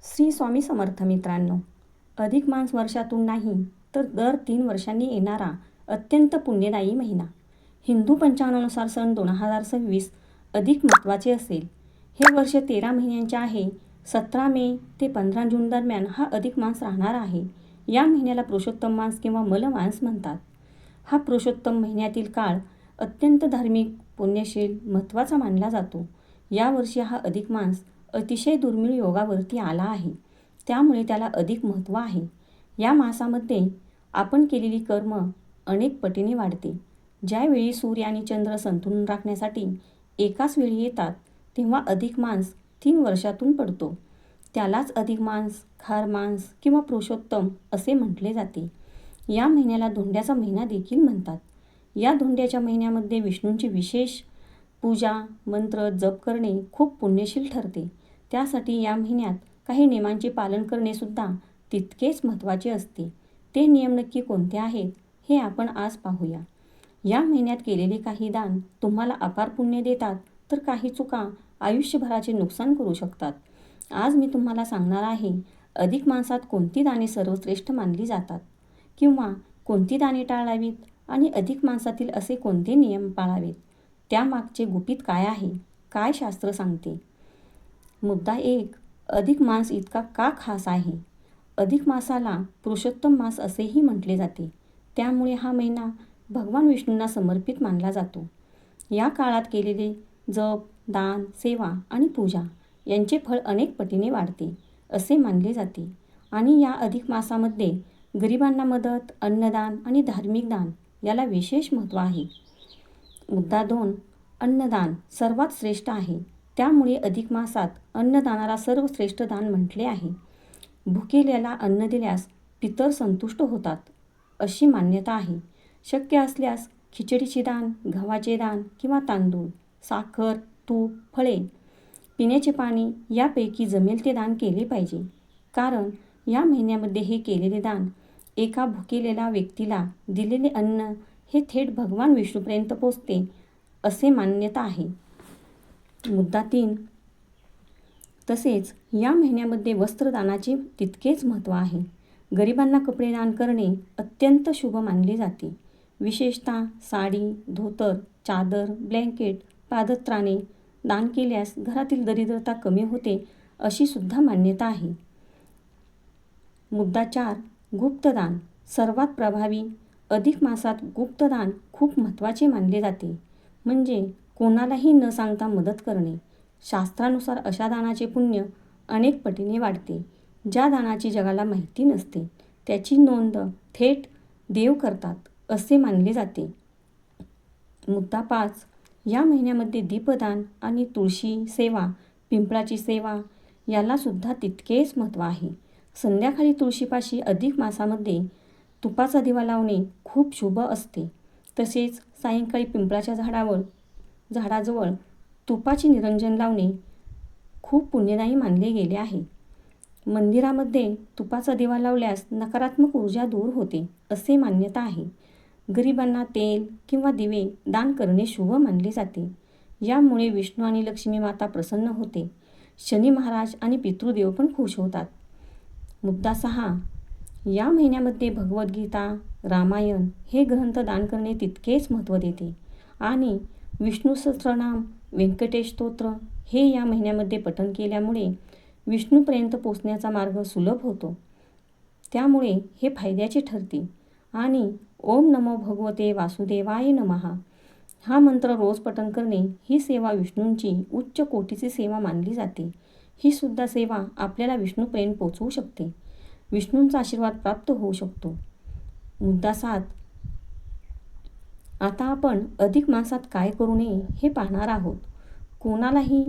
श्री स्वामी समर्थ मित्रांनो, अधिक मास वर्षातून नाही तर दर 3 वर्षांनी येणारा अत्यंत पुण्यदायी महिना. हिंदू पंचांगानुसार सन 2026 अधिक महत्त्वाचे असेल. हे वर्ष 13 महिन्यांचे आहे. 17 मे ते 15 जून दरम्यान हा अधिक मास राहणार आहे. या महिन्याला पुरुषोत्तम मास किंवा मलमास म्हणतात. हा पुरुषोत्तम महिन्यातील काळ अत्यंत धार्मिक, पुण्यशील, महत्त्वाचा मानला जातो. यावर्षी हा अधिक मास अतिशय दुर्मिळ योगावरती आला आहे, त्यामुळे त्याला अधिक महत्त्व आहे. या मासामध्ये आपण केलेली कर्म अनेक पटीने वाढते. ज्यावेळी सूर्य आणि चंद्र संतुलन राखण्यासाठी एकाच वेळी येतात, तेव्हा अधिक मास 3 वर्षातून पडतो. त्यालाच अधिक मास, खार मास किंवा पुरुषोत्तम असे म्हटले जाते. या महिन्याला धोंड्याचा महिना देखील म्हणतात. या धोंड्याच्या महिन्यामध्ये विष्णूंची विशेष पूजा, मंत्र, जप करणे खूप पुण्यशील ठरते. त्यासाठी या महिन्यात काही नियमांचे पालन करणे सुद्धा तितकेच महत्त्वाचे असते. ते नियम नक्की कोणते आहेत हे आपण आज पाहूया. या महिन्यात केलेले काही दान तुम्हाला अपार पुण्य देतात, तर काही चुका आयुष्यभराचे नुकसान करू शकतात. आज मी तुम्हाला सांगणार आहे, अधिक मासात कोणती दाने सर्वश्रेष्ठ मानली जातात किंवा कोणती दाने टाळावीत आणि अधिक मासातील असे कोणते नियम पाळावेत. त्यामागचे गुपित काय आहे, काय शास्त्र सांगते. मुद्दा 1. अधिक मास इतका का खास आहे? अधिक मासाला पुरुषोत्तम मास असेही म्हटले जाते. त्यामुळे हा महिना भगवान विष्णूंना समर्पित मानला जातो. या काळात केलेले जप, दान, सेवा आणि पूजा यांचे फळ अनेक पटीने वाढते असे मानले जाते. आणि या अधिक मासामध्ये गरिबांना मदत, अन्नदान आणि धार्मिक दान याला विशेष महत्त्व आहे. मुद्दा 2. अन्नदान सर्वात श्रेष्ठ आहे. त्यामुळे अधिक मासात अन्नदानाला सर्वश्रेष्ठ दान म्हटले आहे. भुकेल्याला अन्न दिल्यास पितर संतुष्ट होतात अशी मान्यता आहे. शक्य असल्यास खिचडीचे दान, गव्हाचे दान किंवा तांदूळ, साखर, तूप, फळे, पिण्याचे पाणी यापैकी जमेल ते दान केले पाहिजे. कारण या महिन्यामध्ये हे केलेले दान एका भुकेलेल्या व्यक्तीला दिलेले अन्न हे थेट भगवान विष्णूपर्यंत पोचते असे मान्यता आहे. मुद्दा 3. तसेच या महिन्यामध्ये वस्त्रदानाचे तितकेच महत्त्व आहे. गरिबांना कपडे दान करणे अत्यंत शुभ मानले जाते. विशेषतः साडी, धोतर, चादर, ब्लँकेट, पादत्राणे दान केल्यास घरातील दरिद्रता कमी होते अशी सुद्धा मान्यता आहे. मुद्दा 4. गुप्तदान सर्वात प्रभावी. अधिक मासात गुप्तदान खूप महत्त्वाचे मानले जाते. म्हणजे कोणालाही न सांगता मदत करणे. शास्त्रानुसार अशा दानाचे पुण्य अनेक पटीने वाढते. ज्या दानाची जगाला माहिती नसते त्याची नोंद थेट देव करतात असे मानले जाते. मुद्दा 5. या महिन्यामध्ये दीपदान आणि तुळशी सेवा, पिंपळाची सेवा याला सुद्धा तितकेच महत्त्व आहे. संध्याकाळी तुळशीपाशी अधिक मासामध्ये तुपाचा दिवा लावणे खूप शुभ असते. तसेच सायंकाळी पिंपळाच्या झाडाजवळ तुपाचे निरंजन लावणे खूप पुण्यदायी मानले गेले आहे. मंदिरामध्ये तुपाचा दिवा लावल्यास नकारात्मक ऊर्जा दूर होते असे मान्यता आहे. गरिबांना तेल किंवा दिवे दान करणे शुभ मानले जाते. यामुळे विष्णू आणि लक्ष्मी माता प्रसन्न होते. शनी महाराज आणि पितृदेव पण खुश होतात. मुद्दा 6. या महिन्यामध्ये भगवद्गीता, रामायण हे ग्रंथ दान करणे तितकेच महत्त्व देते. आणि विष्णू सहस्त्रनाम, व्यंकटेश स्तोत्र हे या महिन्यामध्ये पठण केल्यामुळे विष्णूपर्यंत पोचण्याचा मार्ग सुलभ होतो. त्यामुळे हे फायद्याचे ठरते. आणि ओम नमो भगवते वासुदेवाय नमः हा मंत्र रोज पठण करणे ही सेवा विष्णूंची उच्च कोटीची सेवा मानली जाते. ही सुद्धा सेवा आपल्याला विष्णूपर्यंत पोचवू शकते. विष्णूंचा आशीर्वाद प्राप्त होऊ शकतो. मुद्दा 7. आता आपण अधिक मासात काय करू नये हे पाहणार आहोत. कोणालाही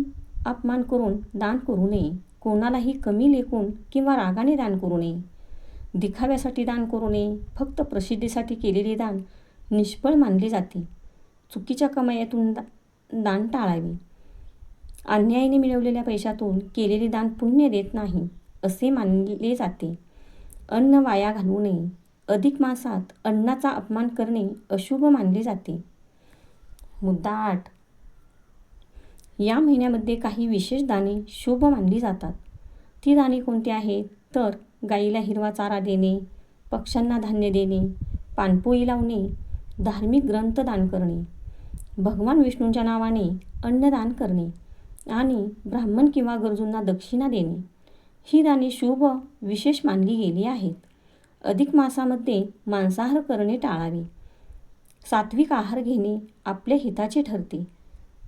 अपमान करून दान करू नये. कोणालाही कमी लेखून किंवा रागाने दान करू नये. दिखाव्यासाठी दान करू नये. फक्त प्रसिद्धीसाठी केलेले दान निष्फळ मानले जाते. चुकीच्या कमाईतून दान टाळावे. अन्यायाने मिळवलेल्या पैशातून केलेले दान पुण्य देत नाही असे मानले जाते. अन्न वाया घालवू नये. अधिक मासात अन्नाचा अपमान करणे अशुभ मानले जाते. मुद्दा 8. या महिन्यामध्ये काही विशेष दाने शुभ मानली जातात. ती दाने कोणती आहेत? तर गाईला हिरवा चारा देणे, पक्ष्यांना धान्य देणे, पाणपोई लावणे, धार्मिक ग्रंथ दान करणे, भगवान विष्णूंच्या नावाने अन्नदान करणे आणि ब्राह्मण किंवा गरजूंना दक्षिणा देणे. ही दाने शुभ विशेष मानली गेली आहेत. अधिक मासामध्ये मांसाहार करणे टाळावे. सात्विक आहार घेणे आपल्या हिताचे ठरते.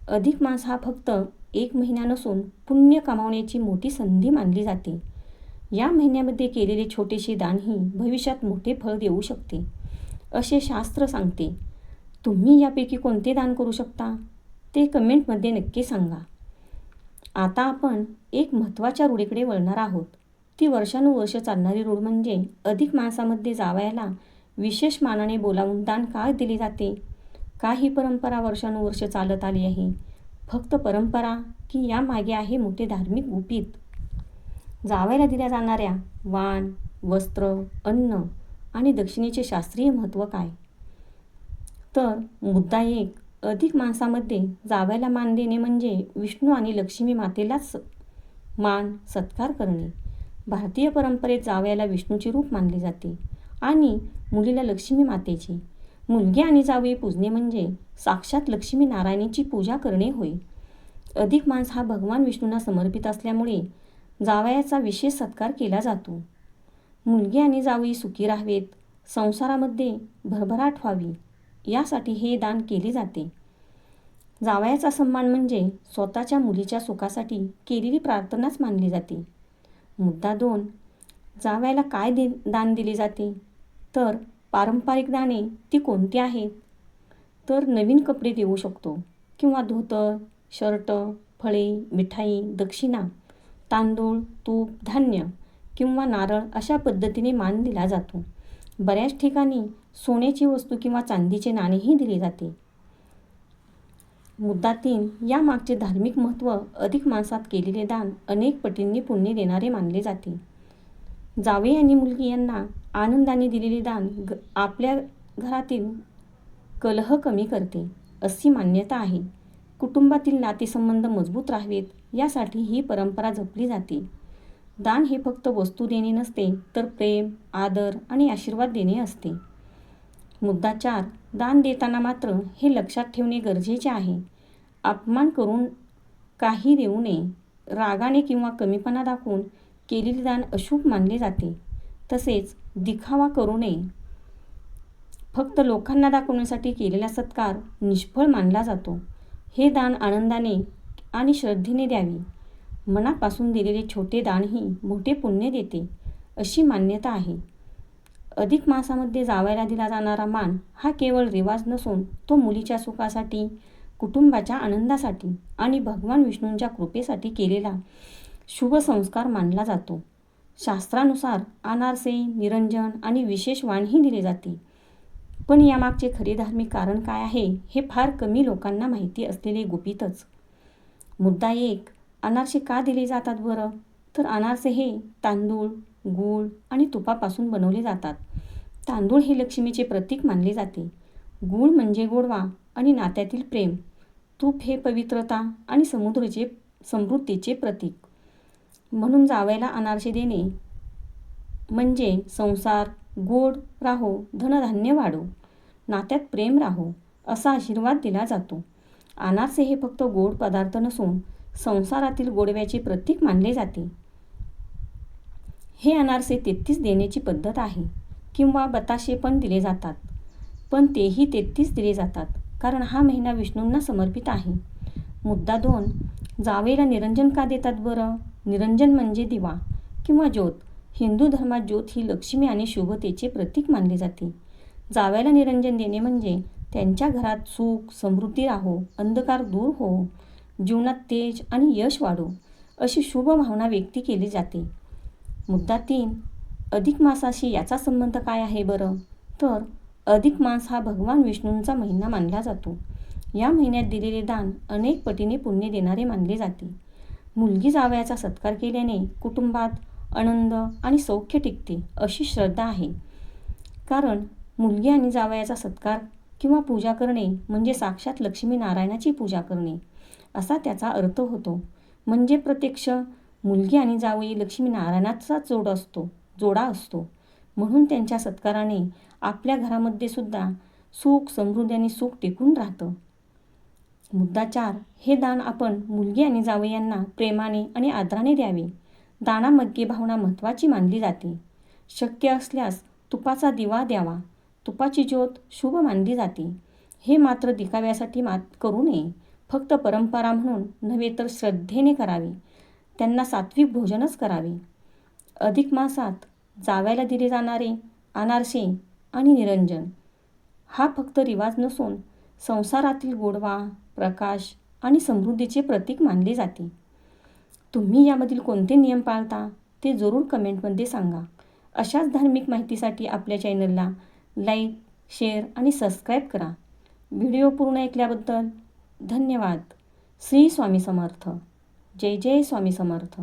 अधिक मास हा फक्त एक महिना नसून पुण्य कमावण्याची मोठी संधी मानली जाते. या महिन्यामध्ये केलेले छोटेसे दानही भविष्यात मोठे फळ देऊ शकते, असे शास्त्र सांगते. तुम्ही यापैकी कोणते दान करू शकता ते कमेंटमध्ये नक्की सांगा. आता आपण एक महत्त्वाच्या रूढीकडे वळणार आहोत. ती वर्षानुवर्ष चालणारी रूढ म्हणजे अधिक मासामध्ये जावयाला विशेष मानाने बोलावून दान का दिले जाते? का ही परंपरा वर्षानुवर्ष चालत आली आहे? फक्त परंपरा की यामागे आहे मोठे धार्मिक गुपित? जावयाला दिल्या जाणाऱ्या वाण, वस्त्र, अन्न आणि दक्षिणेचे शास्त्रीय महत्त्व काय? तर मुद्दा 1, अधिक मासामध्ये जावयाला मान देणे म्हणजे विष्णू आणि लक्ष्मी मातेलाच मान सत्कार करणे. भारतीय परंपरेत जावयाला विष्णूचे रूप मानले जाते आणि मुलीला लक्ष्मी मातेचे. मुलगी आणि जावई पूजणे म्हणजे साक्षात लक्ष्मी नारायणीची पूजा करणे होय. अधिक मास हा भगवान विष्णूंना समर्पित असल्यामुळे जावयाचा विशेष सत्कार केला जातो. मुलगी आणि जावई सुखी राहावेत, संसारामध्ये भरभराट व्हावी यासाठी हे दान केले जाते. जावयाचा सन्मान म्हणजे स्वतःच्या मुलीच्या सुखासाठी केलेली प्रार्थनाच मानली जाते. मुद्दा 2, जावयाला काय दान दिले जाते? तर पारंपरिक दाने ती कोणती आहेत? तर नवीन कपडे देऊ शकतो किंवा धोतर, शर्ट, फळे, मिठाई, दक्षिणा, तांदूळ, तूप, धान्य किंवा नारळ अशा पद्धतीने मान दिला जातो. बऱ्याच ठिकाणी सोन्याची वस्तू किंवा चांदीचे नाणेही दिले जाते. मुद्दा 3, यामागचे धार्मिक महत्त्व. अधिक मासात केलेले दान अनेक पटींनी पुण्य देणारे मानले जाते. जावई आणि मुलगी यांना आनंदाने दिलेले दान आपल्या घरातील कलह कमी करते अशी मान्यता आहे. कुटुंबातील नातेसंबंध मजबूत राहावेत यासाठी ही परंपरा जपली जाते. दान हे फक्त वस्तू देणे नसते, तर प्रेम, आदर आणि आशीर्वाद देणे असते. मुद्दा 4, दान देताना मात्र हे लक्षात ठेवणे गरजेचे आहे. अपमान करून काही देऊ नये. रागाने किंवा कमीपणा दाखवून केलेले दान अशुभ मानले जाते. तसेच दिखावा करू नये. फक्त लोकांना दाखवण्यासाठी केलेला सत्कार निष्फळ मानला जातो. हे दान आनंदाने आणि श्रद्धेने द्यावे. मनापासून दिलेले छोटे दानही मोठे पुण्य देते अशी मान्यता आहे. अधिक मासामध्ये जावयाला दिला जाणारा मान हा केवळ रिवाज नसून तो मुलीच्या सुखासाठी, कुटुंबाच्या आनंदासाठी आणि भगवान विष्णूंच्या कृपेसाठी केलेला शुभ संस्कार मानला जातो. शास्त्रानुसार अनारसे, निरंजन आणि विशेष वाणही दिले जाते. पण यामागचे खरे धार्मिक कारण काय आहे हे फार कमी लोकांना माहिती असलेले गुपितच. मुद्दा 1, अनारसे का दिले जातात बरं? तर अनारसे हे तांदूळ, गूळ आणि तुपापासून बनवले जातात. तांदूळ हे लक्ष्मीचे प्रतीक मानले जाते. गूळ म्हणजे गोडवा आणि नात्यातील प्रेम. तूप हे पवित्रता आणि समृद्धीचे प्रतीक. म्हणून जावयाला अनारसे देणे म्हणजे संसार गोड राहो, धनधान्य वाढो, नात्यात प्रेम राहो असा आशीर्वाद दिला जातो. अनारसे हे फक्त गोड पदार्थ नसून संसारातील गोडव्याचे प्रतीक मानले जाते. हे अनारसे 33 देण्याची पद्धत आहे किंवा बताशे पण दिले जातात. पण तेही 33 दिले जातात कारण हा महिना विष्णूंना समर्पित आहे. मुद्दा 2, जावयाला निरंजन का देतात बरं? निरंजन म्हणजे दिवा किंवा ज्योत. हिंदू धर्मात ज्योत ही लक्ष्मी आणि शुभतेचे प्रतीक मानले जाते. जावयाला निरंजन देणे म्हणजे त्यांच्या घरात सुख, समृद्धी राहो, अंधकार दूर हो, जीवनात तेज आणि यश वाढो अशी शुभ भावना व्यक्त केली जाते. मुद्दा 3, अधिक मासाशी याचा संबंध काय आहे बरं? तर अधिक मास हा भगवान विष्णूंचा महिना मानला जातो. या महिन्यात दिलेले दान अनेक पटीने पुण्य देणारे मानले जाते. मुलगी जावयाचा सत्कार केल्याने कुटुंबात आनंद आणि सौख्य टिकते अशी श्रद्धा आहे. कारण मुलगी आणि जावयाचा सत्कार किंवा पूजा करणे म्हणजे साक्षात लक्ष्मी नारायणाची पूजा करणे असा त्याचा अर्थ होतो. म्हणजे प्रत्यक्ष मुलगी आणि जावई लक्ष्मीनारायणाचाच जोडा असतो. म्हणून त्यांच्या सत्काराने आपल्या घरामध्ये सुद्धा सुख, समृद्धी आणि सुख टिकून राहतं. मुद्दा 4. हे दान आपण मुलगी आणि जावयांना प्रेमाने आणि आदराने द्यावे. दानामध्ये भावना महत्त्वाची मानली जाते. शक्य असल्यास तुपाचा दिवा द्यावा. तुपाची ज्योत शुभ मानली जाते. हे मात्र दिखाव्यासाठी करू नये. फक्त परंपरा म्हणून नव्हे तर श्रद्धेने करावे. त्यांना सात्विक भोजनच करावे. अधिक मासात जावयाला दिले जाणारे अनारसे आणि निरंजन हा फक्त रिवाज नसून संसारातील गोडवा, प्रकाश आणि समृद्धीचे प्रतीक मानले जाते. तुम्ही यामधील कोणते नियम पाळता ते जरूर कमेंटमध्ये सांगा. अशाच धार्मिक माहितीसाठी आपल्या चॅनलला लाईक, शेअर आणि सबस्क्राईब करा. व्हिडिओ पूर्ण ऐकल्याबद्दल धन्यवाद. श्री स्वामी समर्थ. जय जय स्वामी समर्थ.